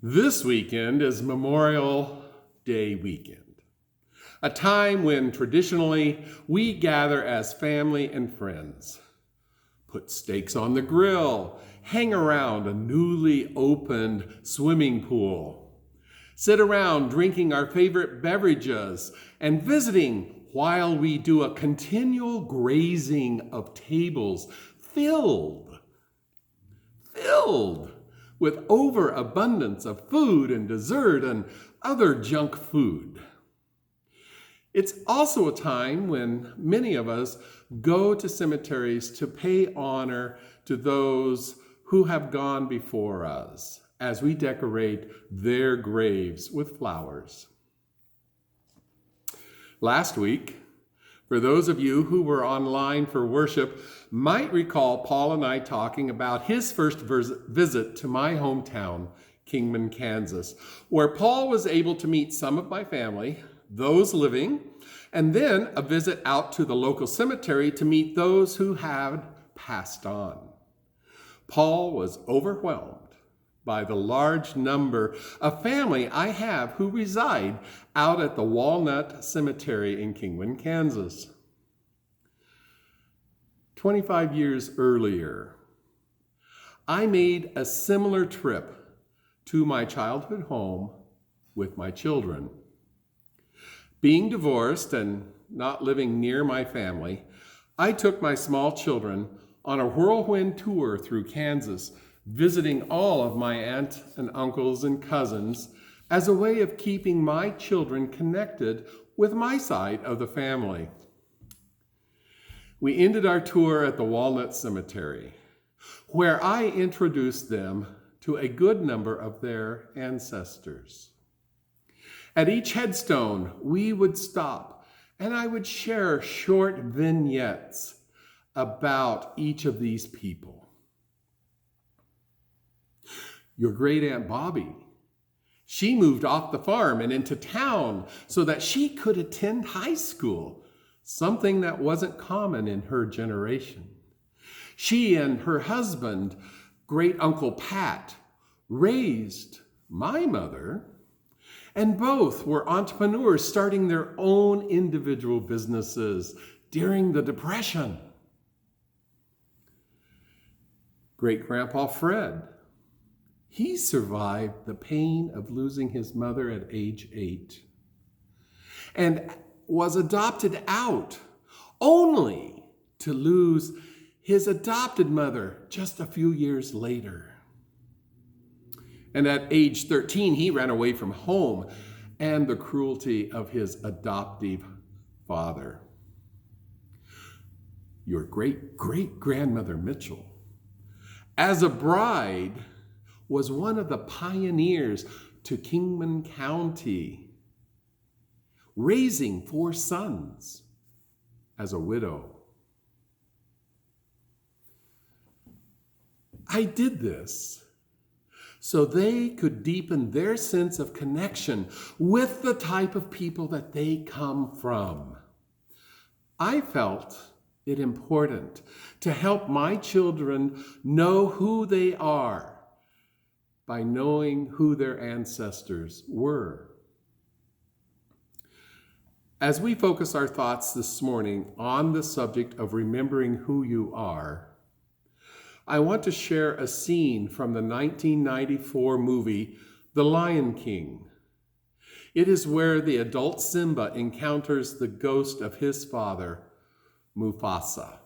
This weekend is Memorial Day weekend, a time when traditionally we gather as family and friends, put steaks on the grill, hang around a newly opened swimming pool, sit around drinking our favorite beverages and visiting while we do a continual grazing of tables filled with overabundance of food and dessert and other junk food. It's also a time when many of us go to cemeteries to pay honor to those who have gone before us as we decorate their graves with flowers. Last week, for those of you who were online for worship, might recall Paul and I talking about his first visit to my hometown, Kingman, Kansas, where Paul was able to meet some of my family, those living, and then a visit out to the local cemetery to meet those who had passed on. Paul was overwhelmed by the large number of family I have who reside out at the Walnut Cemetery in Kingman, Kansas. 25 years earlier, I made a similar trip to my childhood home with my children. Being divorced and not living near my family, I took my small children on a whirlwind tour through Kansas, visiting all of my aunts and uncles and cousins as a way of keeping my children connected with my side of the family. We ended our tour at the Walnut Cemetery, where I introduced them to a good number of their ancestors. At each headstone, we would stop and I would share short vignettes about each of these people. Your great Aunt Bobby, she moved off the farm and into town so that she could attend high school, something that wasn't common in her generation. She and her husband, great Uncle Pat, raised my mother, and both were entrepreneurs starting their own individual businesses during the Depression. Great Grandpa Fred, he survived the pain of losing his mother at age 8 and was adopted out only to lose his adopted mother just a few years later. And at age 13, he ran away from home and the cruelty of his adoptive father. Your great-great-grandmother Mitchell, as a bride, was one of the pioneers to Kingman County, raising 4 sons as a widow. I did this so they could deepen their sense of connection with the type of people that they come from. I felt it important to help my children know who they are by knowing who their ancestors were. As we focus our thoughts this morning on the subject of remembering who you are, I want to share a scene from the 1994 movie, The Lion King. It is where the adult Simba encounters the ghost of his father, Mufasa.